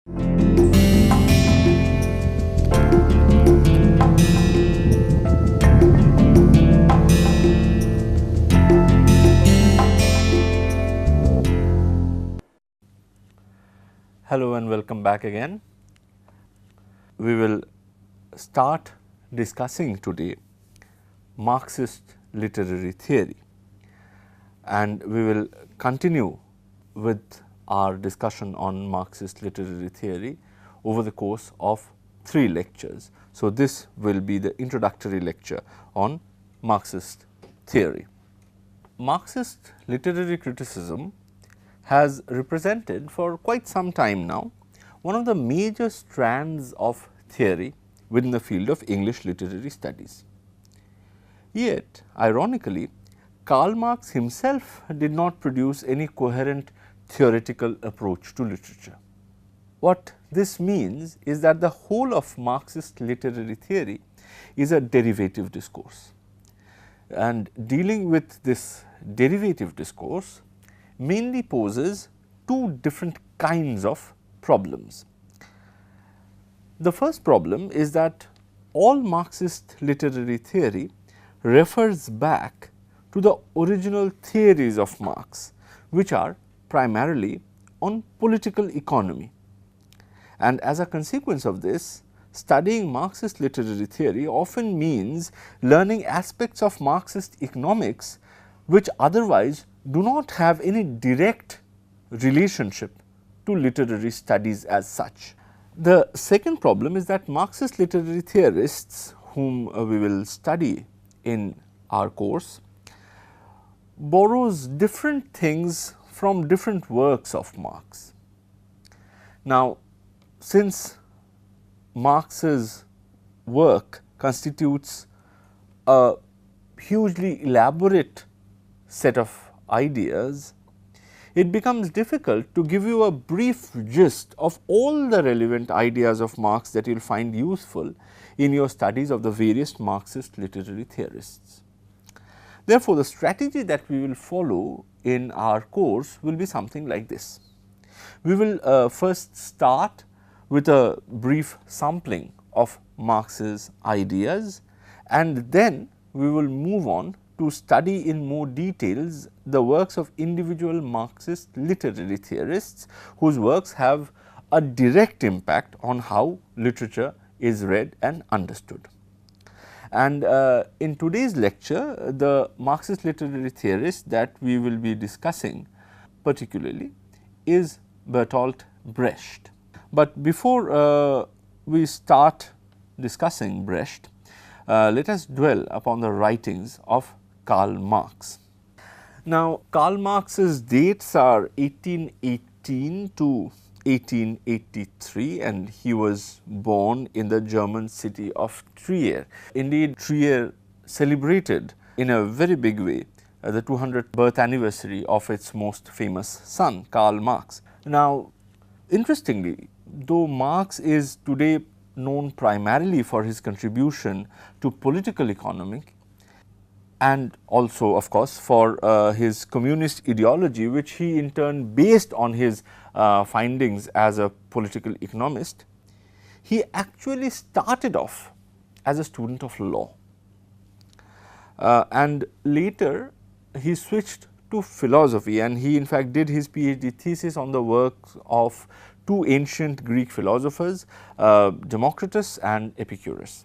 Hello and welcome back again. We will start discussing today Marxist literary theory, and we will continue with our discussion on Marxist literary theory over the course of 3 lectures. So, this will be the introductory lecture on Marxist theory. Marxist literary criticism has represented for quite some time now one of the major strands of theory within the field of English literary studies. Yet, ironically, Karl Marx himself did not produce any coherent theoretical approach to literature. What this means is that the whole of Marxist literary theory is a derivative discourse, and dealing with this derivative discourse mainly poses 2 different kinds of problems. The first problem is that all Marxist literary theory refers back to the original theories of Marx, which are primarily on political economy. And as a consequence of this, studying Marxist literary theory often means learning aspects of Marxist economics which otherwise do not have any direct relationship to literary studies as such. The second problem is that Marxist literary theorists, whom we will study in our course, borrows different things from different works of Marx. Now, since Marx's work constitutes a hugely elaborate set of ideas, it becomes difficult to give you a brief gist of all the relevant ideas of Marx that you will find useful in your studies of the various Marxist literary theorists. Therefore, the strategy that we will follow in our course will be something like this. We will first start with a brief sampling of Marx's ideas, and then we will move on to study in more details the works of individual Marxist literary theorists whose works have a direct impact on how literature is read and understood. And in today's lecture, the Marxist literary theorist that we will be discussing particularly is Bertolt Brecht. But before we start discussing Brecht, let us dwell upon the writings of Karl Marx. Now, Karl Marx's dates are 1818 to 1883, and he was born in the German city of Trier. Indeed, Trier celebrated in a very big way the 200th birth anniversary of its most famous son, Karl Marx. Now, interestingly, though Marx is today known primarily for his contribution to political economy, and also of course for his communist ideology, which he in turn based on his findings as a political economist, he actually started off as a student of law, and later he switched to philosophy, and he in fact did his PhD thesis on the works of 2 ancient Greek philosophers, Democritus and Epicurus.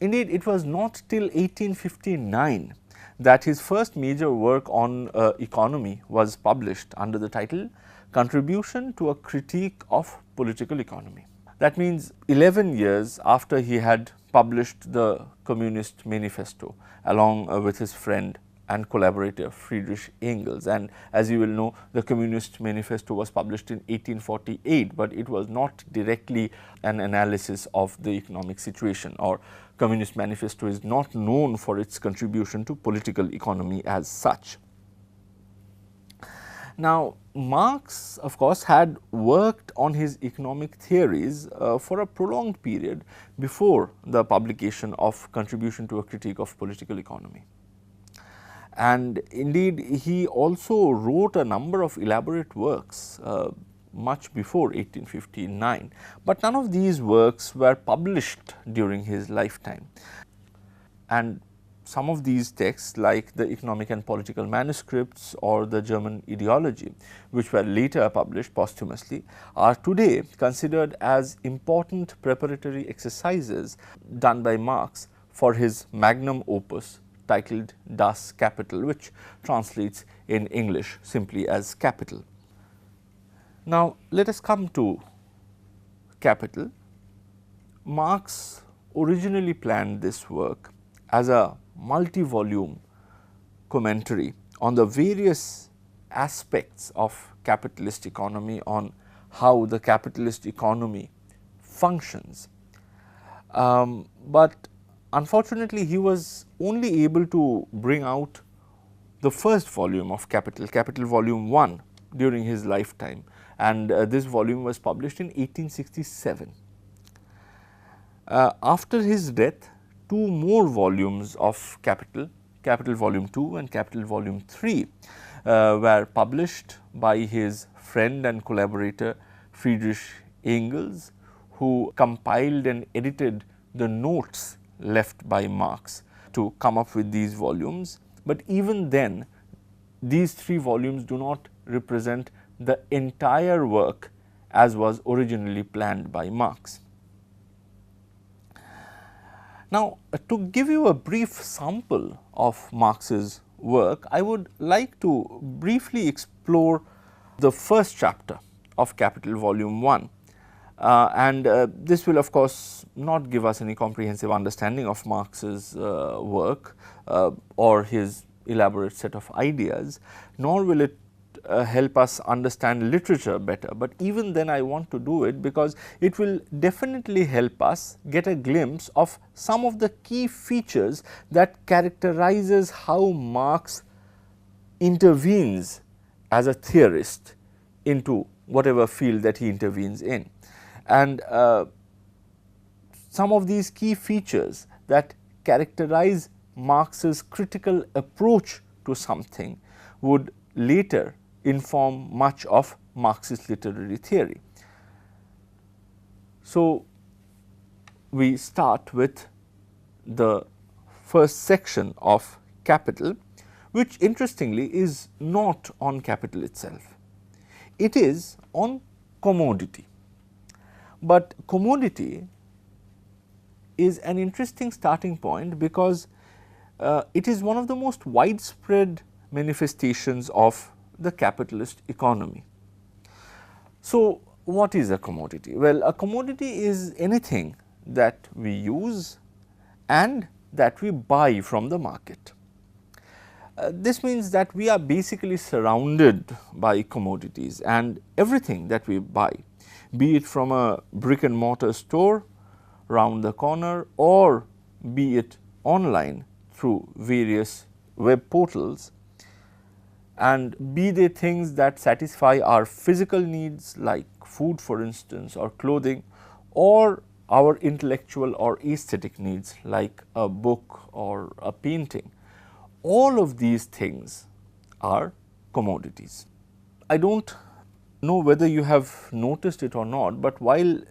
Indeed, it was not till 1859 that his first major work on economy was published under the title Contribution to a Critique of Political Economy. That means 11 years after he had published the Communist Manifesto along with his friend and collaborator Friedrich Engels. And as you will know, the Communist Manifesto was published in 1848, but it was not directly an analysis of the economic situation, or Communist Manifesto is not known for its contribution to political economy as such. Now, Marx of course had worked on his economic theories for a prolonged period before the publication of Contribution to a Critique of Political Economy. And indeed, he also wrote a number of elaborate works much before 1859, but none of these works were published during his lifetime. And some of these texts, like the economic and political manuscripts or the German ideology, which were later published posthumously, are today considered as important preparatory exercises done by Marx for his magnum opus titled Das Kapital, which translates in English simply as Capital. Now, let us come to Capital. Marx originally planned this work as a multi-volume commentary on the various aspects of capitalist economy, on how the capitalist economy functions. But unfortunately, he was only able to bring out the first volume of Capital, Capital Volume 1, during his lifetime, and this volume was published in 1867. After his death, two more volumes of Capital, Capital Volume 2 and Capital Volume 3 were published by his friend and collaborator Friedrich Engels, who compiled and edited the notes left by Marx to come up with these volumes. But even then, these three volumes do not represent the entire work as was originally planned by Marx. Now, to give you a brief sample of Marx's work, I would like to briefly explore the first chapter of Capital Volume 1. This will of course not give us any comprehensive understanding of Marx's work or his elaborate set of ideas, nor will it help us understand literature better, but even then I want to do it because it will definitely help us get a glimpse of some of the key features that characterizes how Marx intervenes as a theorist into whatever field that he intervenes in. And some of these key features that characterize Marx's critical approach to something would later inform much of Marxist literary theory. So, we start with the first section of Capital, which interestingly is not on capital itself. It is on commodity, but commodity is an interesting starting point because it is one of the most widespread manifestations of the capitalist economy. So, what is a commodity? Well, a commodity is anything that we use and that we buy from the market. This means that we are basically surrounded by commodities, and everything that we buy, be it from a brick and mortar store round the corner or be it online through various web portals, and be they things that satisfy our physical needs like food for instance or clothing, or our intellectual or aesthetic needs like a book or a painting. All of these things are commodities. I do not know whether you have noticed it or not, but while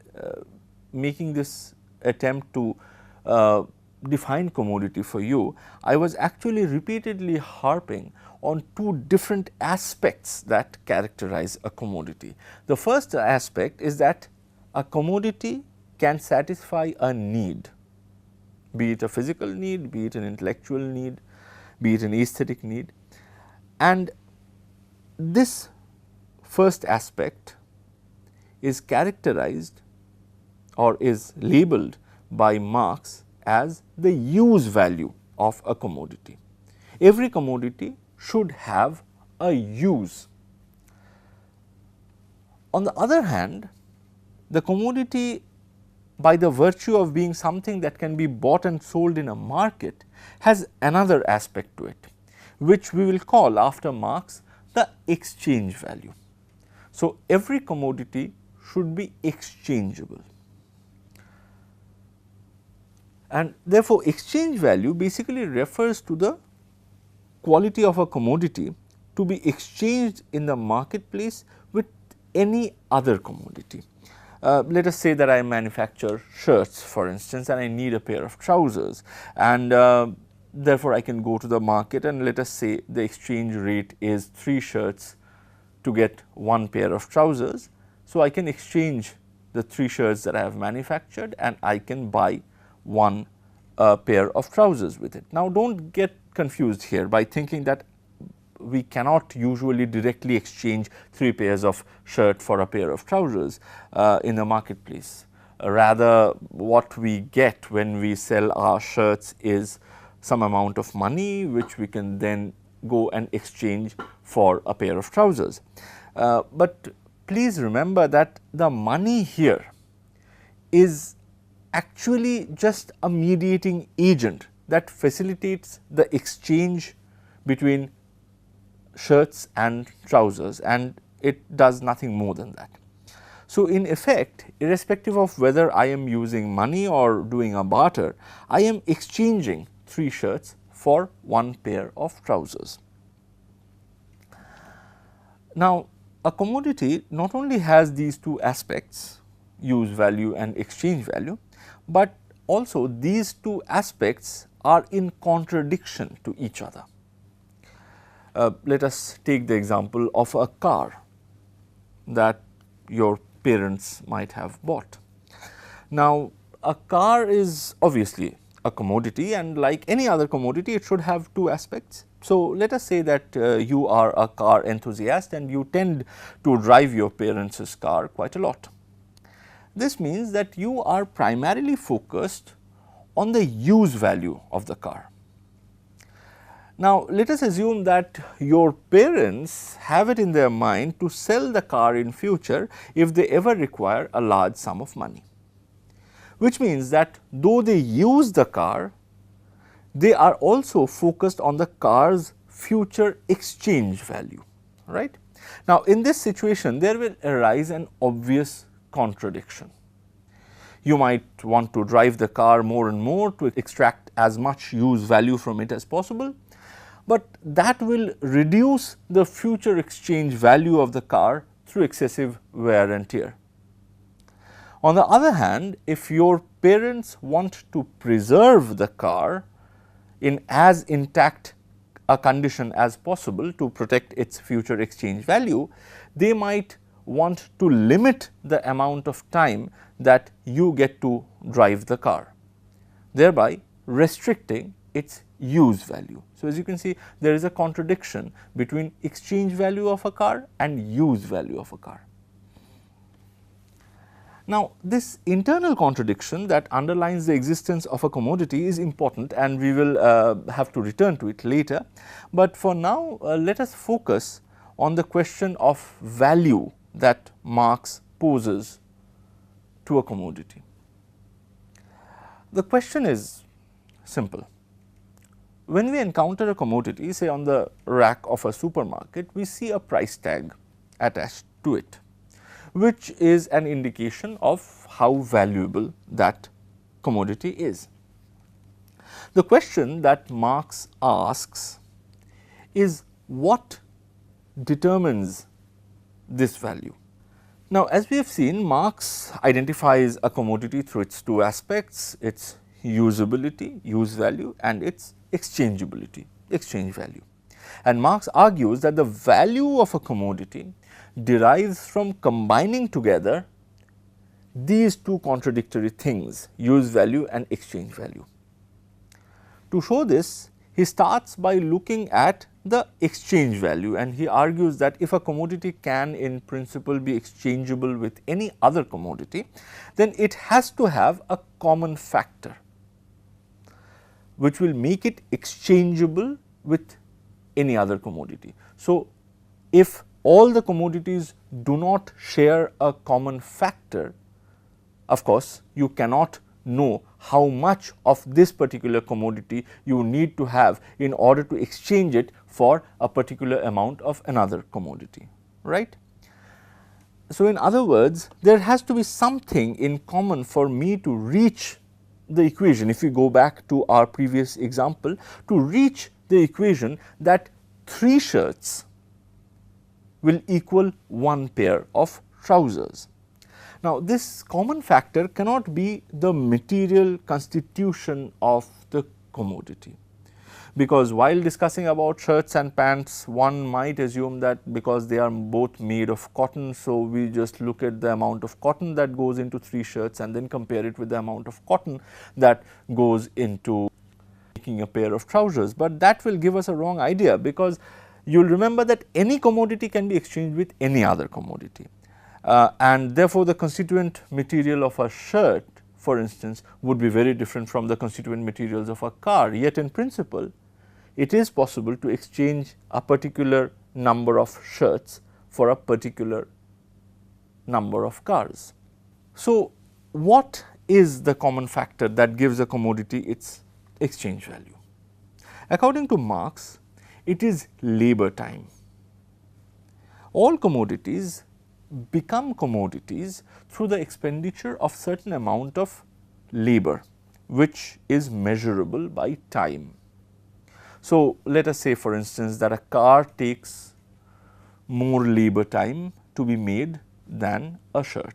making this attempt to define commodity for you, I was actually repeatedly harping on two different aspects that characterize a commodity. The first aspect is that a commodity can satisfy a need, be it a physical need, be it an intellectual need, be it an aesthetic need, and this first aspect is characterized or is labeled by Marx as the use value of a commodity. Every commodity should have a use. On the other hand, the commodity, by the virtue of being something that can be bought and sold in a market, has another aspect to it, which we will call after Marx the exchange value. So, every commodity should be exchangeable, and therefore, exchange value basically refers to the quality of a commodity to be exchanged in the marketplace with any other commodity. Let us say that I manufacture shirts, for instance, and I need a pair of trousers, and therefore I can go to the market, and let us say the exchange rate is 3 shirts to get 1 pair of trousers. So, I can exchange the 3 shirts that I have manufactured and I can buy 1 pair of trousers with it. Now, do not get confused here by thinking that we cannot usually directly exchange 3 pairs of shirt for a pair of trousers in the marketplace. Rather, what we get when we sell our shirts is some amount of money which we can then go and exchange for a pair of trousers. But please remember that the money here is actually just a mediating agent that facilitates the exchange between shirts and trousers, and it does nothing more than that. So, in effect, irrespective of whether I am using money or doing a barter, I am exchanging 3 shirts for 1 pair of trousers. Now, a commodity not only has these 2 aspects, use value and exchange value, but also these 2 aspects are in contradiction to each other. Let us take the example of a car that your parents might have bought. Now, a car is obviously a commodity, and like any other commodity, it should have 2 aspects. So, let us say that you are a car enthusiast and you tend to drive your parents' car quite a lot. This means that you are primarily focused on the use value of the car. Now, let us assume that your parents have it in their mind to sell the car in future if they ever require a large sum of money, which means that though they use the car, they are also focused on the car's future exchange value, right. Now, in this situation, there will arise an obvious contradiction. You might want to drive the car more and more to extract as much use value from it as possible, but that will reduce the future exchange value of the car through excessive wear and tear. On the other hand, if your parents want to preserve the car in as intact a condition as possible to protect its future exchange value, they might want to limit the amount of time that you get to drive the car, thereby restricting its use value. So, as you can see, there is a contradiction between exchange value of a car and use value of a car. Now, this internal contradiction that underlines the existence of a commodity is important, and we will have to return to it later. But for now, let us focus on the question of value that Marx poses to a commodity. The question is simple. When we encounter a commodity, say on the rack of a supermarket, we see a price tag attached to it, which is an indication of how valuable that commodity is. The question that Marx asks is what determines this value? Now, as we have seen, Marx identifies a commodity through its 2 aspects, its usability, use value, and its exchangeability, exchange value. And Marx argues that the value of a commodity derives from combining together these 2 contradictory things, use value and exchange value. To show this, he starts by looking at the exchange value, and he argues that if a commodity can in principle be exchangeable with any other commodity, then it has to have a common factor which will make it exchangeable with any other commodity. So, if all the commodities do not share a common factor, of course, you cannot know how much of this particular commodity you need to have in order to exchange it for a particular amount of another commodity, right. So, in other words, there has to be something in common for me to reach the equation. If we go back to our previous example, to reach the equation that 3 shirts will equal one pair of trousers. Now, this common factor cannot be the material constitution of the commodity, because while discussing about shirts and pants, one might assume that because they are both made of cotton, so we just look at the amount of cotton that goes into 3 shirts and then compare it with the amount of cotton that goes into making a pair of trousers. But that will give us a wrong idea, because you will remember that any commodity can be exchanged with any other commodity. And therefore, the constituent material of a shirt, for instance, would be very different from the constituent materials of a car. Yet in principle, it is possible to exchange a particular number of shirts for a particular number of cars. So, what is the common factor that gives a commodity its exchange value? According to Marx, it is labor time. All commodities become commodities through the expenditure of certain amount of labor, which is measurable by time. So, let us say for instance that a car takes more labor time to be made than a shirt,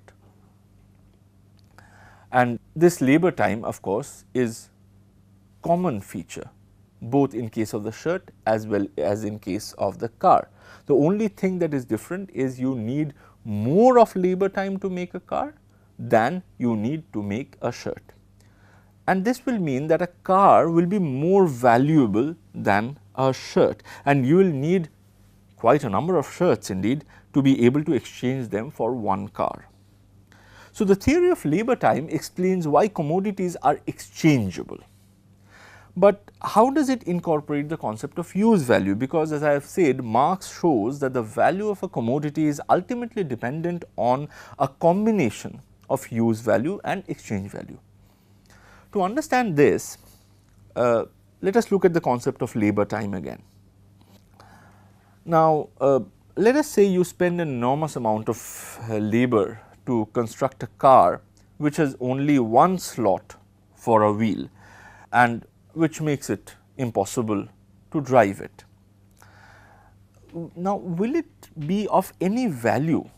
and this labor time of course is common feature both in case of the shirt as well as in case of the car. The only thing that is different is you need more of labor time to make a car than you need to make a shirt, and this will mean that a car will be more valuable than a shirt, and you will need quite a number of shirts indeed to be able to exchange them for one car. So, the theory of labor time explains why commodities are exchangeable. But how does it incorporate the concept of use value? Because as I have said, Marx shows that the value of a commodity is ultimately dependent on a combination of use value and exchange value. To understand this, let us look at the concept of labor time again. Now, let us say you spend an enormous amount of labor to construct a car which has only one slot for a wheel, and which makes it impossible to drive it. Now, will it be of any value,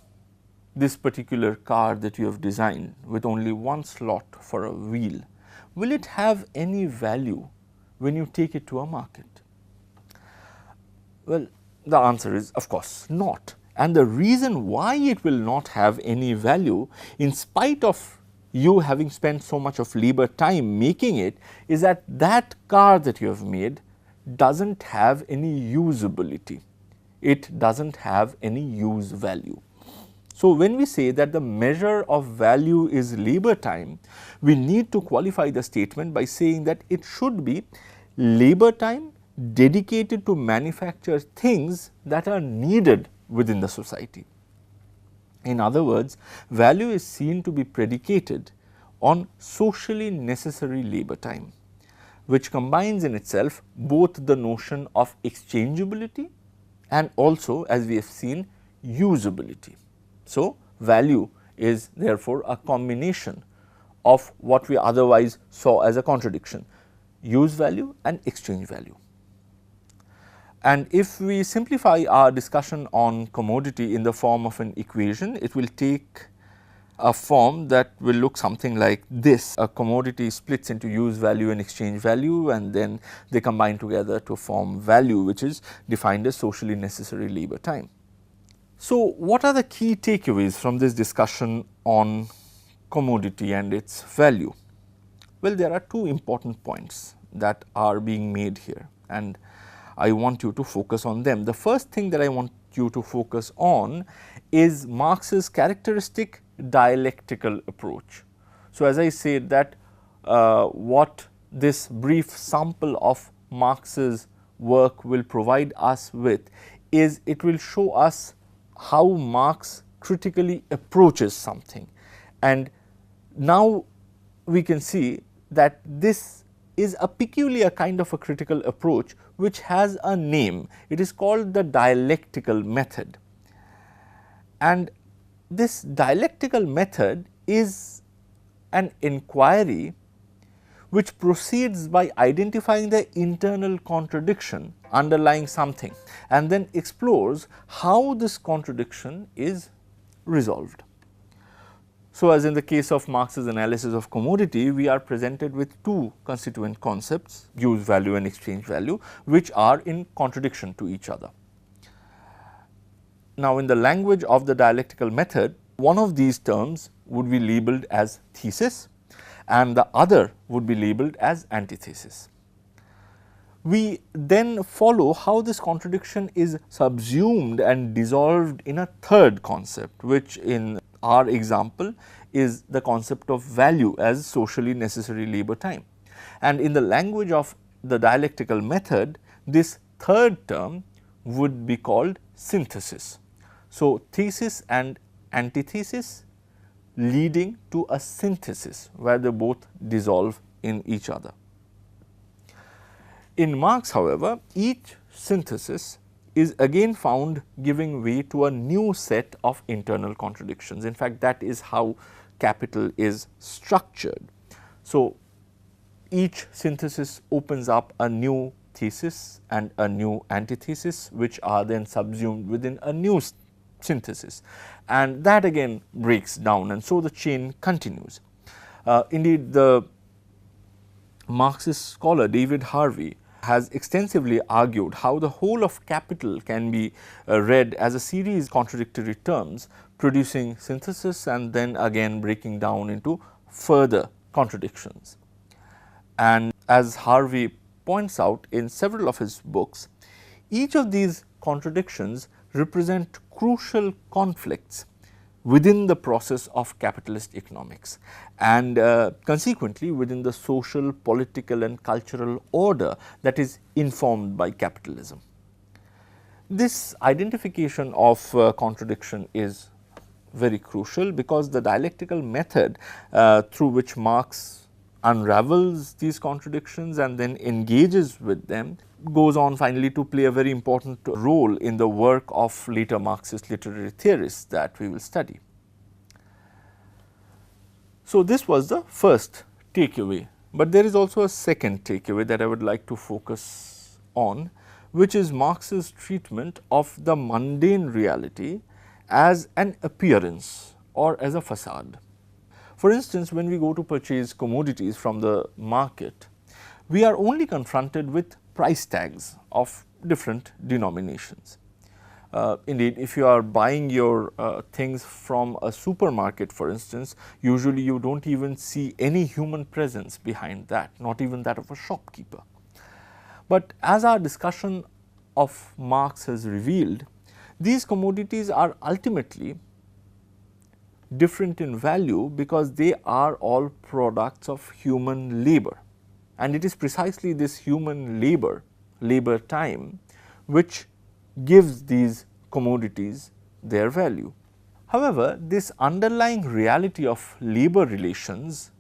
this particular car that you have designed with only one slot for a wheel? Will it have any value when you take it to a market? Well, the answer is of course not, and the reason why it will not have any value in spite of you having spent so much of labor time making it is that that car that you have made does not have any usability, it does not have any use value. So, when we say that the measure of value is labor time, we need to qualify the statement by saying that it should be labor time dedicated to manufacture things that are needed within the society. In other words, value is seen to be predicated on socially necessary labor time, which combines in itself both the notion of exchangeability and also, as we have seen, usability. So, value is therefore a combination of what we otherwise saw as a contradiction, use value and exchange value. And if we simplify our discussion on commodity in the form of an equation, it will take a form that will look something like this. A commodity splits into use value and exchange value, and then they combine together to form value, which is defined as socially necessary labor time. So, what are the key takeaways from this discussion on commodity and its value? Well, there are two important points that are being made here, and I want you to focus on them. The first thing that I want you to focus on is Marx's characteristic dialectical approach. So, as I said that what this brief sample of Marx's work will provide us with is it will show us how Marx critically approaches something, and now we can see that this is a peculiar kind of a critical approach which has a name. It is called the dialectical method, and this dialectical method is an inquiry which proceeds by identifying the internal contradiction underlying something and then explores how this contradiction is resolved. So, as in the case of Marx's analysis of commodity, we are presented with two constituent concepts, use value and exchange value, which are in contradiction to each other. Now, in the language of the dialectical method, one of these terms would be labeled as thesis and the other would be labeled as antithesis. We then follow how this contradiction is subsumed and dissolved in a third concept, which in our example is the concept of value as socially necessary labor time. And in the language of the dialectical method, this third term would be called synthesis. So, thesis and antithesis leading to a synthesis where they both dissolve in each other. In Marx, however, each synthesis is again found giving way to a new set of internal contradictions. In fact, that is how capital is structured. So, each synthesis opens up a new thesis and a new antithesis, which are then subsumed within a new synthesis, and that again breaks down, and so the chain continues. Indeed, the Marxist scholar David Harvey has extensively argued how the whole of capital can be read as a series of contradictory terms producing synthesis and then again breaking down into further contradictions. And as Harvey points out in several of his books, each of these contradictions represent crucial conflicts within the process of capitalist economics and consequently within the social, political and cultural order that is informed by capitalism. This identification of contradiction is very crucial because the dialectical method through which Marx unravels these contradictions and then engages with them goes on finally to play a very important role in the work of later Marxist literary theorists that we will study. So, this was the first takeaway, but there is also a second takeaway that I would like to focus on, which is Marx's treatment of the mundane reality as an appearance or as a facade. For instance, when we go to purchase commodities from the market, we are only confronted with price tags of different denominations. Indeed, if you are buying your things from a supermarket, for instance, usually you do not even see any human presence behind that, not even that of a shopkeeper. But as our discussion of Marx has revealed, these commodities are ultimately different in value because they are all products of human labor, and it is precisely this human labor time, which gives these commodities their value. However, this underlying reality of labor relations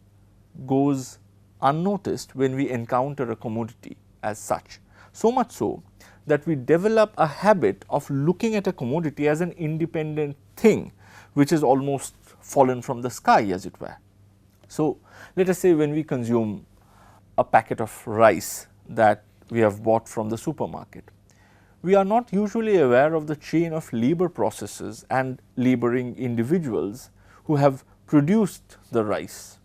goes unnoticed when we encounter a commodity as such, so much so that we develop a habit of looking at a commodity as an independent thing which is almost fallen from the sky, as it were. So, let us say when we consume a packet of rice that we have bought from the supermarket, we are not usually aware of the chain of labor processes and laboring individuals who have produced the rice.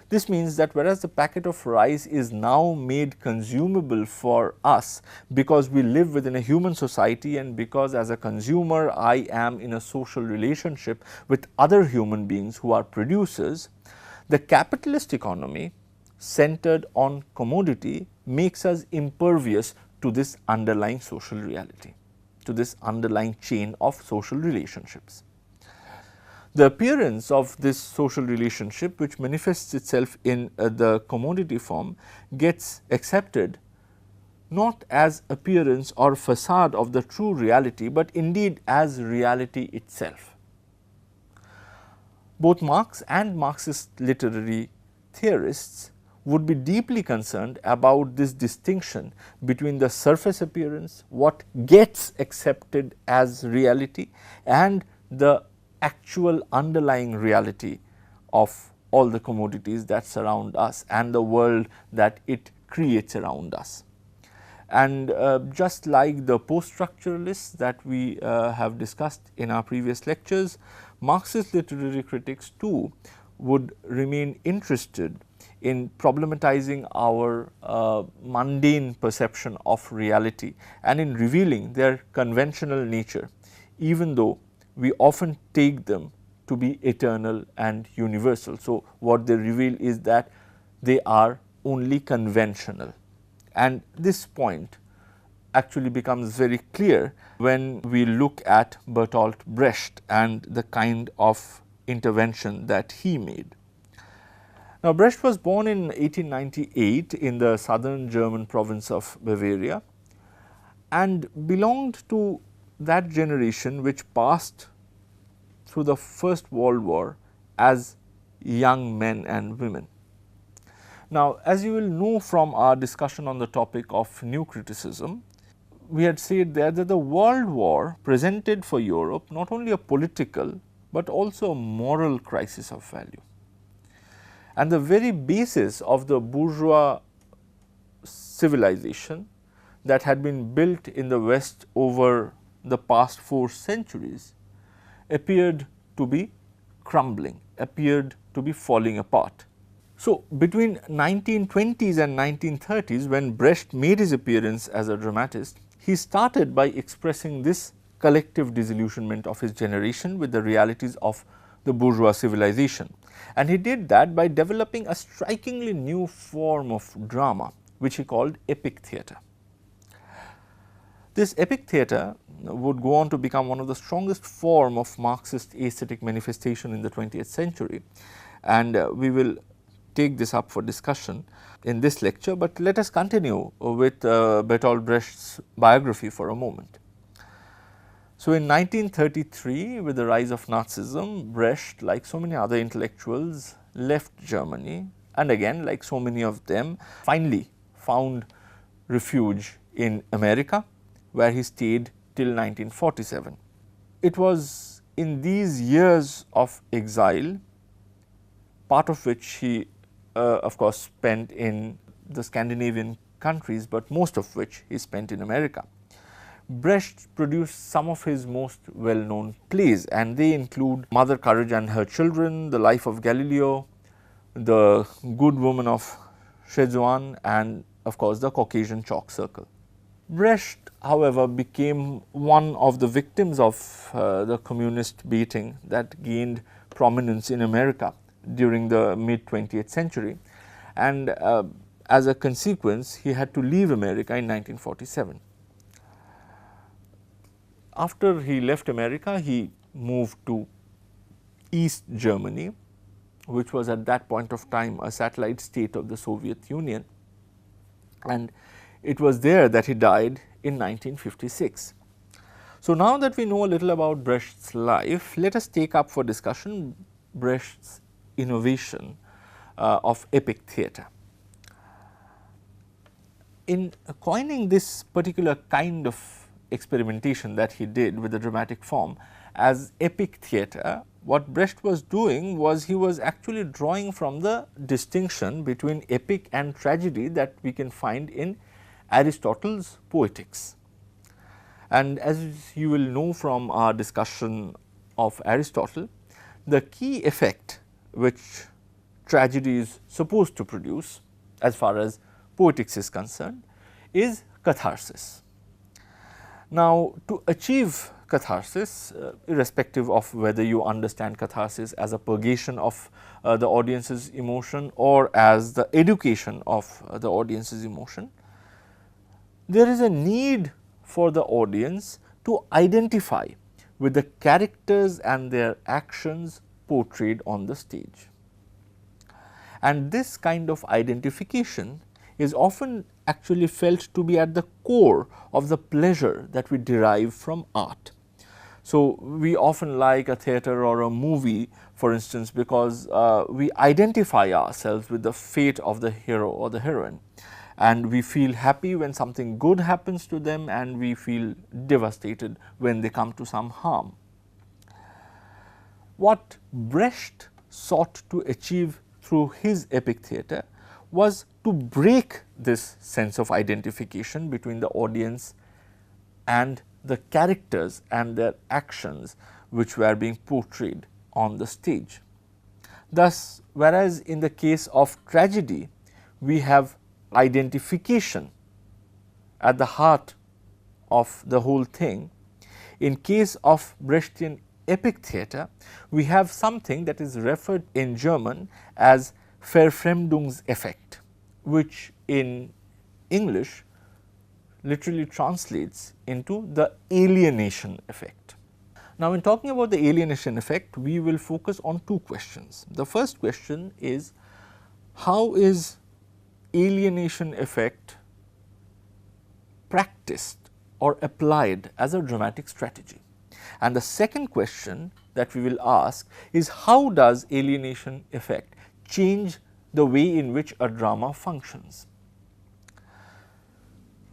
This means that whereas the packet of rice is now made consumable for us because we live within a human society and because as a consumer I am in a social relationship with other human beings who are producers, the capitalist economy centered on commodity makes us impervious to this underlying social reality, to this underlying chain of social relationships. The appearance of this social relationship, which manifests itself in the commodity form, gets accepted not as appearance or facade of the true reality, but indeed as reality itself. Both Marx and Marxist literary theorists would be deeply concerned about this distinction between the surface appearance, what gets accepted as reality, and the actual underlying reality of all the commodities that surround us and the world that it creates around us. And just like the post-structuralists that we have discussed in our previous lectures, Marxist literary critics too would remain interested in problematizing our mundane perception of reality and in revealing their conventional nature, even though we often take them to be eternal and universal. So, what they reveal is that they are only conventional, and this point actually becomes very clear when we look at Bertolt Brecht and the kind of intervention that he made. Now, Brecht was born in 1898 in the southern German province of Bavaria and belonged to that generation which passed through the First World War as young men and women. Now, as you will know from our discussion on the topic of new criticism, we had said there that the World War presented for Europe not only a political but also a moral crisis of value. And the very basis of the bourgeois civilization that had been built in the West over the past 4 centuries appeared to be crumbling, appeared to be falling apart. So, between 1920s and 1930s, when Brecht made his appearance as a dramatist, he started by expressing this collective disillusionment of his generation with the realities of the bourgeois civilization. And he did that by developing a strikingly new form of drama, which he called epic theatre. This epic theatre would go on to become one of the strongest form of Marxist aesthetic manifestation in the 20th century, and we will take this up for discussion in this lecture, but let us continue with Bertolt Brecht's biography for a moment. So, in 1933, with the rise of Nazism, Brecht, like so many other intellectuals, left Germany, and again, like so many of them, finally found refuge in America, where he stayed till 1947. It was in these years of exile, part of which he of course spent in the Scandinavian countries, but most of which he spent in America. Brecht produced some of his most well known plays, and they include Mother Courage and Her Children, The Life of Galileo, The Good Woman of Szechuan, and of course the Caucasian Chalk Circle. Brecht, however, became one of the victims of the communist baiting that gained prominence in America during the mid 20th century, and as a consequence he had to leave America in 1947. After he left America, he moved to East Germany, which was at that point of time a satellite state of the Soviet Union, and it was there that he died in 1956. So, now that we know a little about Brecht's life, let us take up for discussion Brecht's innovation of epic theatre. In coining this particular kind of experimentation that he did with the dramatic form as epic theatre, what Brecht was doing was he was actually drawing from the distinction between epic and tragedy that we can find in Aristotle's Poetics. And as you will know from our discussion of Aristotle, the key effect which tragedy is supposed to produce as far as poetics is concerned is catharsis. Now, to achieve catharsis, irrespective of whether you understand catharsis as a purgation of the audience's emotion or as the education of the audience's emotion, there is a need for the audience to identify with the characters and their actions portrayed on the stage. And this kind of identification is often actually felt to be at the core of the pleasure that we derive from art. So, we often like a theatre or a movie, for instance, because we identify ourselves with the fate of the hero or the heroine, and we feel happy when something good happens to them, and we feel devastated when they come to some harm. What Brecht sought to achieve through his epic theatre was to break this sense of identification between the audience and the characters and their actions which were being portrayed on the stage. Thus, whereas in the case of tragedy, we have identification at the heart of the whole thing, in case of Brechtian epic theatre, we have something that is referred in German as Verfremdungseffekt, which in English literally translates into the alienation effect. Now, in talking about the alienation effect, we will focus on two questions. The first question is, how is alienation effect practiced or applied as a dramatic strategy? And the second question that we will ask is, how does alienation effect change the way in which a drama functions?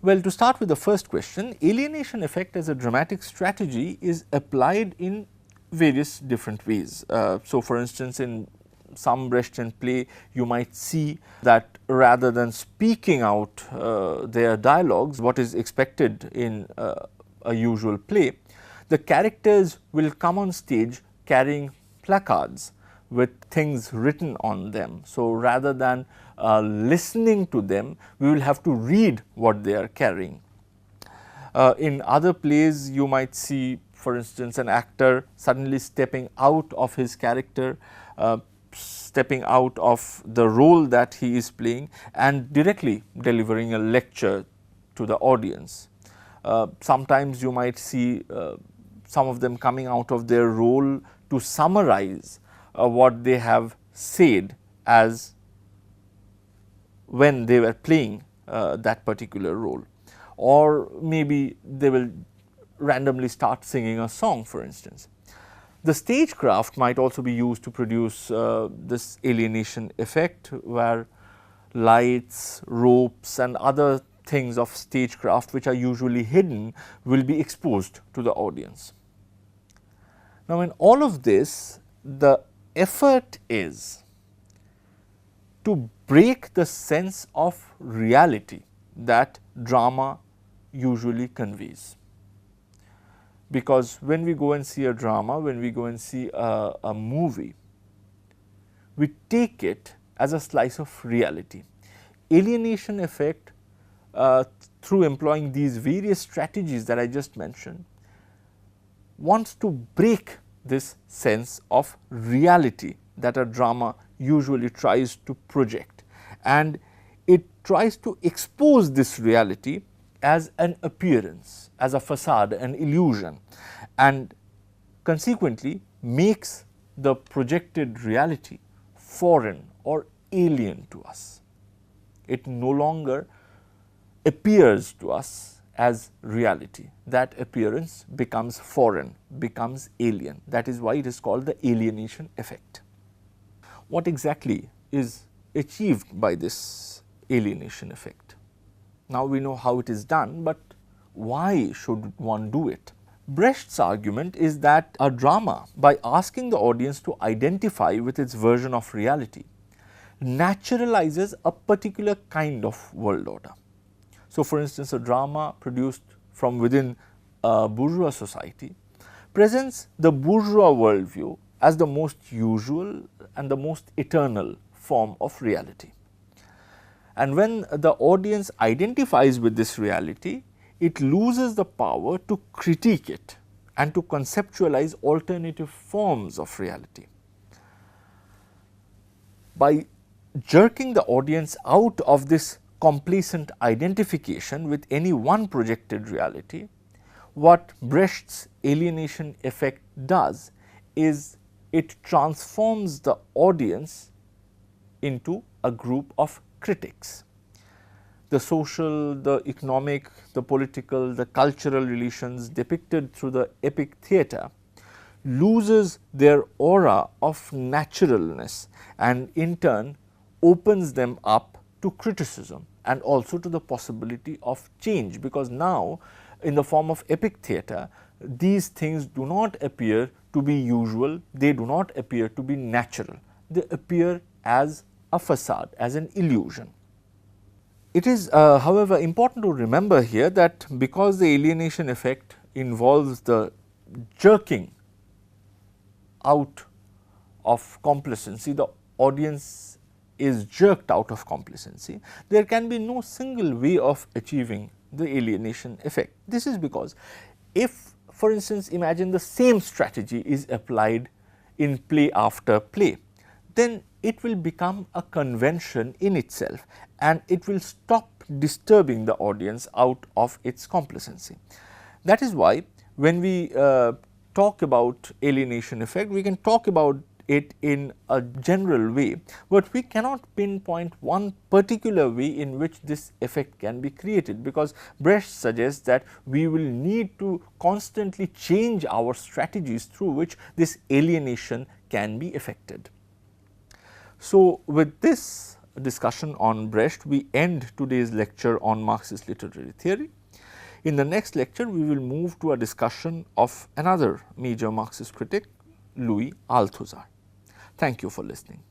Well, to start with the first question, alienation effect as a dramatic strategy is applied in various different ways. So, for instance, in some Brechtian play, you might see that rather than speaking out their dialogues, what is expected in a usual play, the characters will come on stage carrying placards with things written on them. So, rather than listening to them, we will have to read what they are carrying. In other plays, you might see, for instance, an actor suddenly stepping out of his character, stepping out of the role that he is playing and directly delivering a lecture to the audience. Sometimes you might see some of them coming out of their role to summarize what they have said as when they were playing that particular role, or maybe they will randomly start singing a song, for instance. The stagecraft might also be used to produce this alienation effect, where lights, ropes and other things of stagecraft which are usually hidden will be exposed to the audience. Now, in all of this, the effort is to break the sense of reality that drama usually conveys. Because when we go and see a drama, when we go and see a movie, we take it as a slice of reality. Alienation effect, through employing these various strategies that I just mentioned, wants to break this sense of reality that a drama usually tries to project, and it tries to expose this reality as an appearance, as a facade, an illusion, and consequently makes the projected reality foreign or alien to us. It no longer appears to us as reality. That appearance becomes foreign, becomes alien. That is why it is called the alienation effect. What exactly is achieved by this alienation effect? Now we know how it is done, but why should one do it? Brecht's argument is that a drama, by asking the audience to identify with its version of reality, naturalizes a particular kind of world order. So, for instance, a drama produced from within a bourgeois society presents the bourgeois worldview as the most usual and the most eternal form of reality. And when the audience identifies with this reality, it loses the power to critique it and to conceptualize alternative forms of reality. By jerking the audience out of this complacent identification with any one projected reality, what Brecht's alienation effect does is it transforms the audience into a group of critics. The social, the economic, the political, the cultural relations depicted through the epic theatre loses their aura of naturalness and in turn opens them up to criticism and also to the possibility of change, because now in the form of epic theatre these things do not appear to be usual, they do not appear to be natural, they appear as a facade, as an illusion. It is however important to remember here that because the alienation effect involves the jerking out of complacency, the audience is jerked out of complacency, there can be no single way of achieving the alienation effect. This is because if, for instance, imagine the same strategy is applied in play after play, then it will become a convention in itself and it will stop disturbing the audience out of its complacency. That is why when we talk about alienation effect, we can talk about it in a general way, but we cannot pinpoint one particular way in which this effect can be created, because Brecht suggests that we will need to constantly change our strategies through which this alienation can be effected. So, with this discussion on Brecht, we end today's lecture on Marxist literary theory. In the next lecture, we will move to a discussion of another major Marxist critic, Louis Althusser. Thank you for listening.